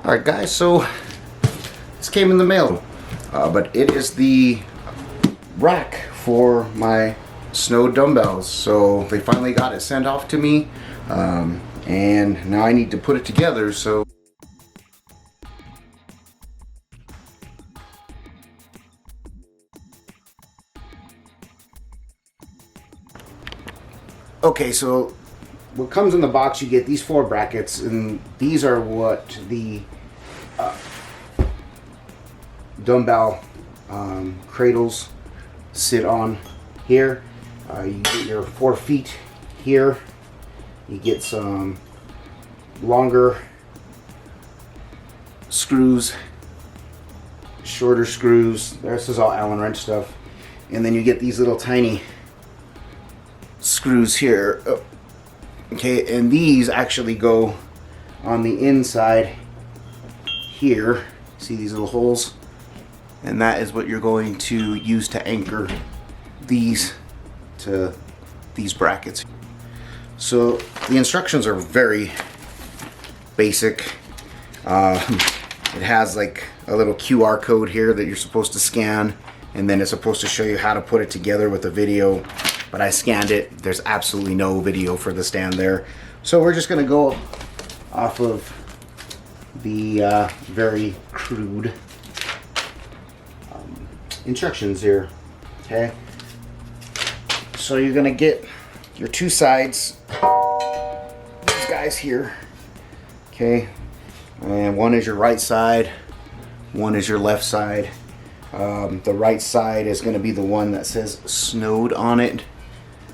Alright guys, so this came in the mail, but it is the rack for my Snode dumbbells. So they finally got it sent off to me, and now I need to put it together. So okay, so what comes in the box, you get these 4 brackets, and these are what the dumbbell cradles sit on here. You get your 4 feet here. You get some longer screws, shorter screws. This is all Allen wrench stuff. And then you get these little tiny screws here. Okay, and these actually go on the inside here. See these little holes? And that is what you're going to use to anchor these to these brackets. So the instructions are very basic. It has like a little QR code here that you're supposed to scan, and then it's supposed to show you how to put it together with a video. But I scanned it. There's absolutely no video for the stand there. So we're just going to go off of the very crude instructions here. Okay. So you're going to get your 2 sides. These guys here. Okay. And one is your right side. One is your left side. The right side is going to be the one that says Snode on it.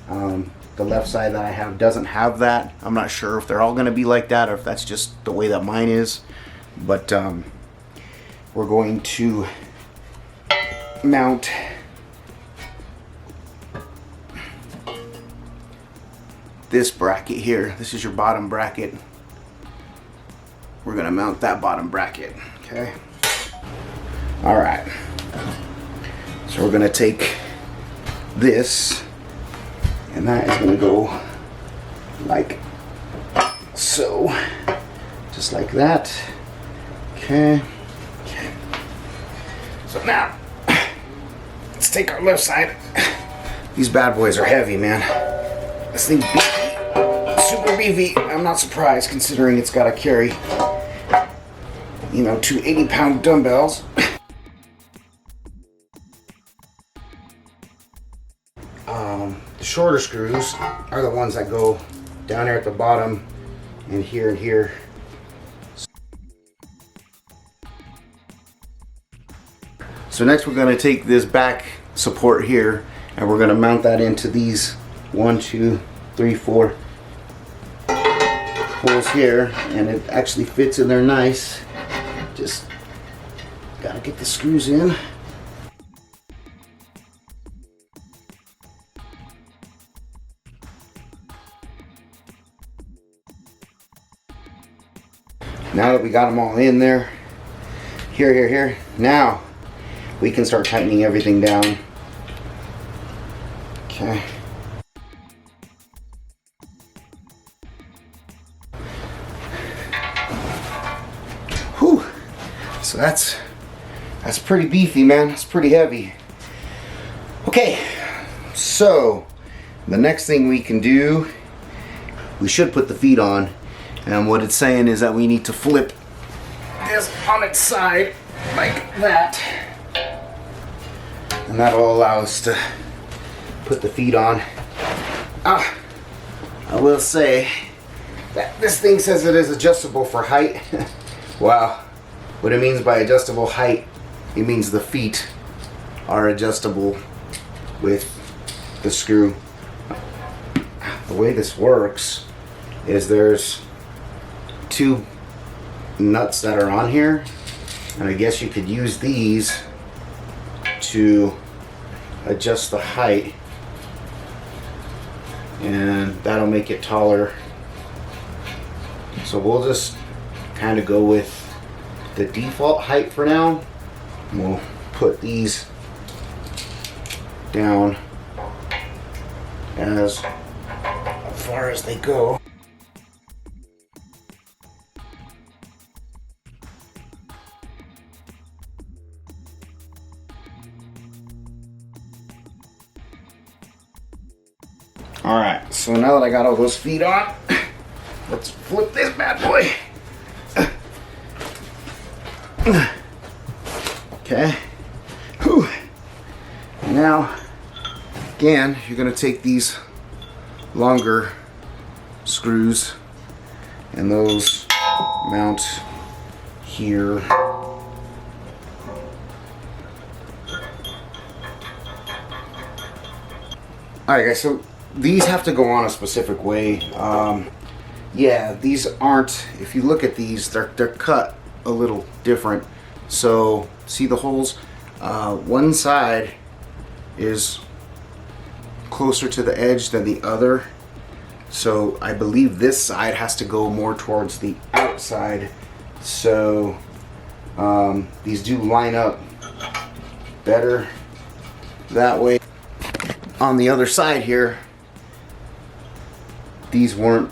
The left side that I have doesn't have that. I'm not sure if they're all going to be like that or if that's just the way that mine is. But we're going to mount this bracket here. This is your bottom bracket. We're going to mount that bottom bracket. Okay. All right. So we're going to take this, and that is going to go like so, just like that. Okay. Okay. So now let's take our left side. These bad boys are heavy, man. This thing beefy, super beefy. I'm not surprised considering it's got to carry, you know, 2 80-pound dumbbells. The shorter screws are the ones that go down there at the bottom and here and here. So next we're going to take this back support here and we're going to mount that into these 1, 2, 3, 4 holes here, and it actually fits in there nice. Just gotta get the screws in. Now that we got them all in there, here, now we can start tightening everything down. Okay. Whew. So that's pretty beefy, man. It's pretty heavy. Okay. So the next thing we can do, we should put the feet on. And what it's saying is that we need to flip this on its side like that. And that'll allow us to put the feet on. I will say that this thing says it is adjustable for height. Wow. What it means by adjustable height, it means the feet are adjustable with the screw. The way this works is there's 2 nuts that are on here, and I guess you could use these to adjust the height, and that'll make it taller. So we'll just kind of go with the default height for now. We'll put these down as far as they go. Alright, so now that I got all those feet on, let's flip this bad boy. Okay. Whew. Now, again, you're going to take these longer screws and those mount here. Alright guys, so these have to go on a specific way. Yeah, these aren't, if you look at these, they're cut a little different. So, see the holes? One side is closer to the edge than the other. So I believe this side has to go more towards the outside. So these do line up better that way. On the other side here, these weren't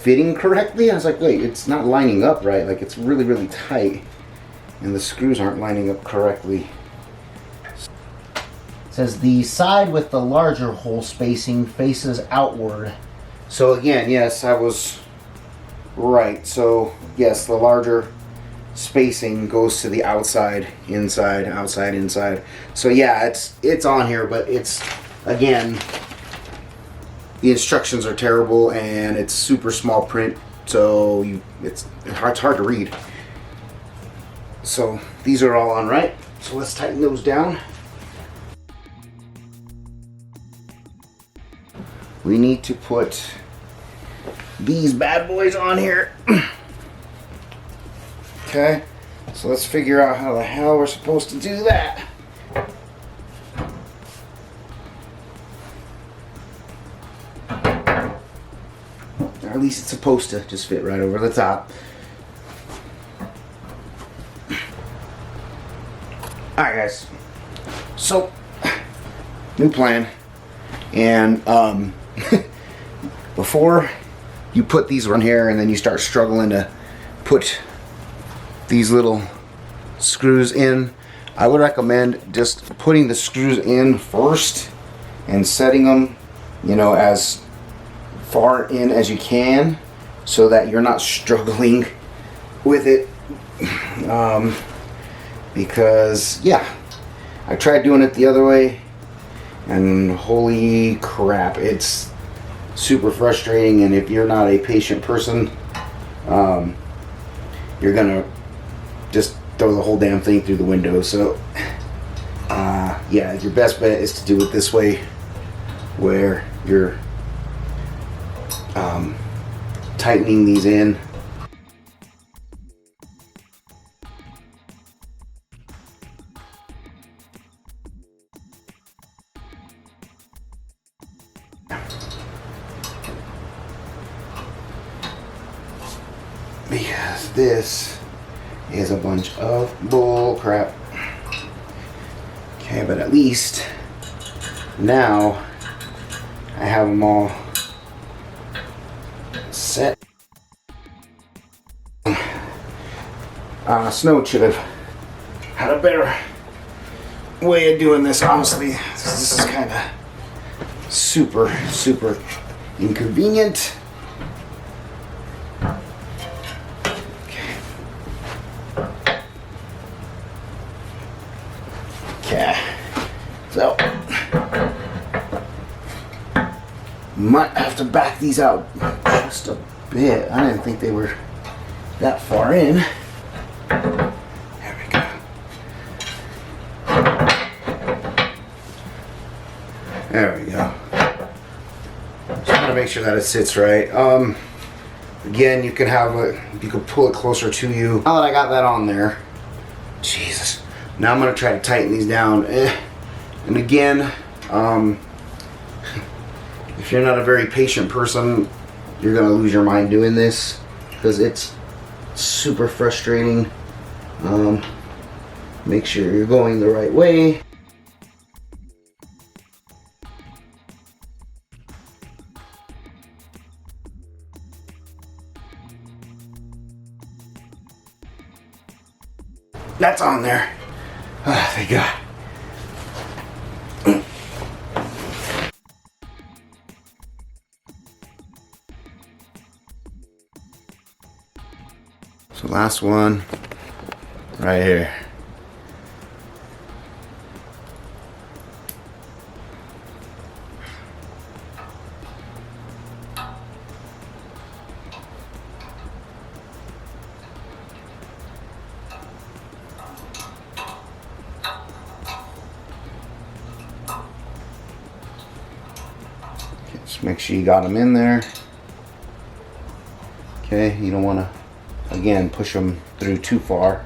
fitting correctly. I was like, wait, it's not lining up right. Like, it's really, really tight. And the screws aren't lining up correctly. It says the side with the larger hole spacing faces outward. So again, yes, I was right. So yes, the larger spacing goes to the outside, inside, outside, inside. So yeah, it's on here, but it's, again, the instructions are terrible and it's super small print, so it's hard to read. So these are all on right. So let's tighten those down. We need to put these bad boys on here. Okay, so let's figure out how the hell we're supposed to do that. Or at least it's supposed to just fit right over the top. Alright guys, so new plan, and before you put these on here and then you start struggling to put these little screws in, I would recommend just putting the screws in first and setting them, you know, as far in as you can so that you're not struggling with it. Because yeah, I tried doing it the other way and holy crap, it's super frustrating. And if you're not a patient person, you're gonna just throw the whole damn thing through the window. So yeah, your best bet is to do it this way, where you're tightening these in. Because this is a bunch of bull crap. Okay, but at least now I have them all set. Snode should have had a better way of doing this, honestly. This is kind of super inconvenient. Okay, so might have to back these out just a bit. I didn't think they were that far in. There we go. There we go. Just want to make sure that it sits right. Again, you can have it, you can pull it closer to you. Now that I got that on there, Jesus. Now I'm going to try to tighten these down. And again, if you're not a very patient person, you're going to lose your mind doing this because it's super frustrating. Make sure you're going the right way. That's on there. Oh, thank God. So last one right here. Just make sure you got them in there. Okay, you don't want to, again, push them through too far.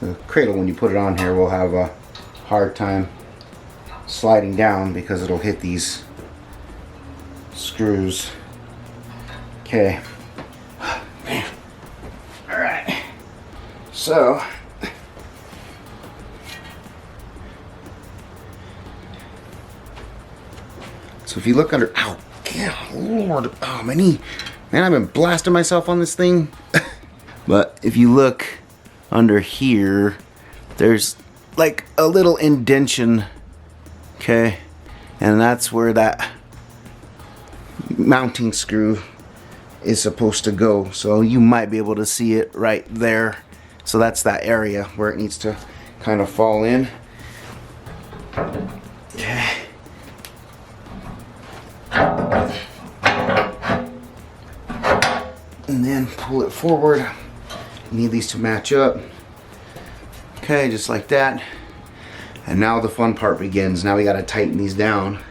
The cradle, when you put it on here, will have a hard time sliding down because it'll hit these screws. Okay. Man. All right. So if you look under, ow, God, Lord, oh, my knee. Man, I've been blasting myself on this thing. But if you look under here, there's like a little indentation, okay? And that's where that mounting screw is supposed to go. So you might be able to see it right there. So that's that area where it needs to kind of fall in. Okay. And then pull it forward. You need these to match up. Okay, just like that. And now the fun part begins. Now we gotta tighten these down.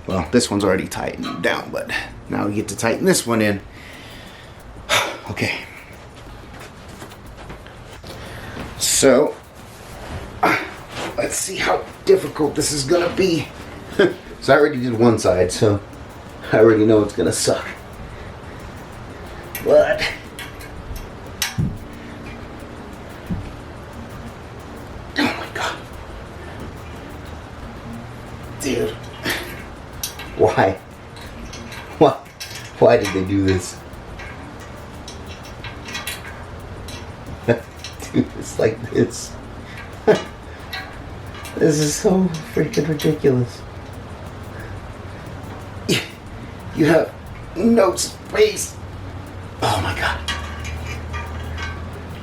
Well, this one's already tightened down, but now we get to tighten this one in. Okay. So, let's see how difficult this is gonna be. So I already did one side, so I already know it's gonna suck. But oh my God, dude, why? Why did they do this? Dude, it's like this. This is so freaking ridiculous. You have no space. Oh my God.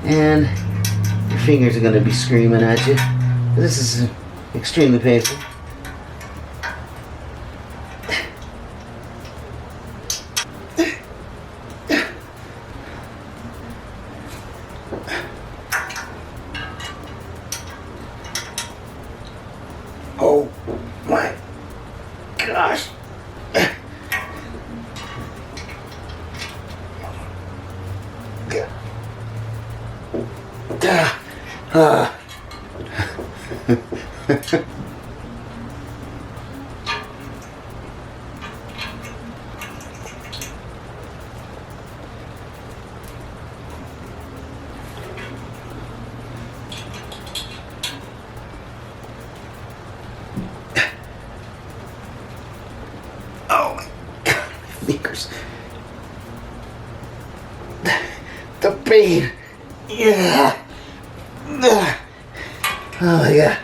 And your fingers are gonna be screaming at you. This is extremely painful. Oh my gosh. Oh my God, fingers. The pain. Yeah. Oh my God.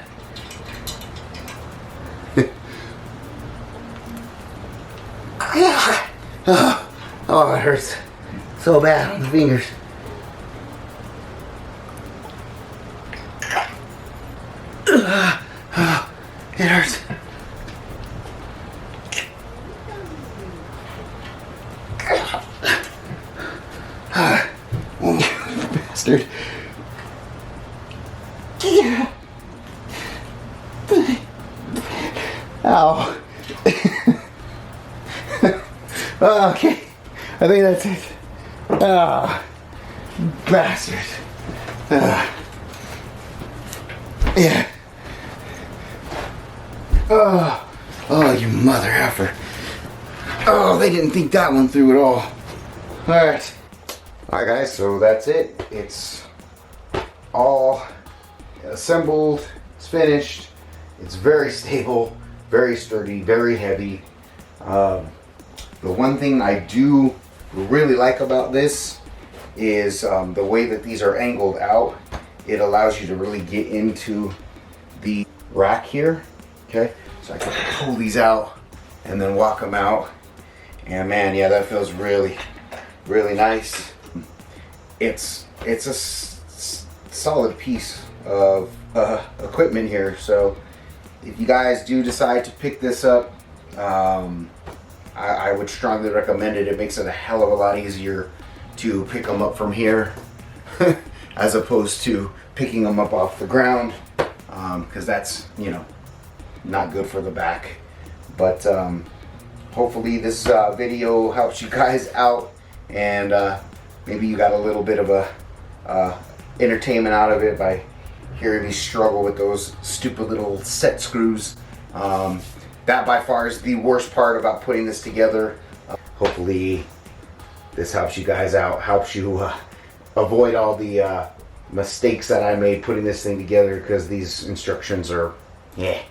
Oh, it hurts so bad on the fingers. It hurts. Bastard. Ow. Okay. I think that's it. Ah, bastard. Yeah. Oh, you mother effer. Oh, they didn't think that one through at all. Alright. Alright guys, so that's it. It's all assembled. It's finished. It's very stable, very sturdy, very heavy. The one thing I do really like about this is the way that these are angled out. It allows you to really get into the rack here. Okay, so I can pull these out and then walk them out. And man, yeah, that feels really, really nice. it's a solid piece of equipment here. So if you guys do decide to pick this up, I would strongly recommend it. It makes it a hell of a lot easier to pick them up from here as opposed to picking them up off the ground, because that's, you know, not good for the back. But hopefully this video helps you guys out, and maybe you got a little bit of a entertainment out of it by hearing me struggle with those stupid little set screws. That by far is the worst part about putting this together. Hopefully this helps you guys out, helps you avoid all the mistakes that I made putting this thing together, because these instructions are, yeah.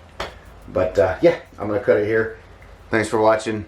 But yeah, I'm gonna cut it here. Thanks for watching.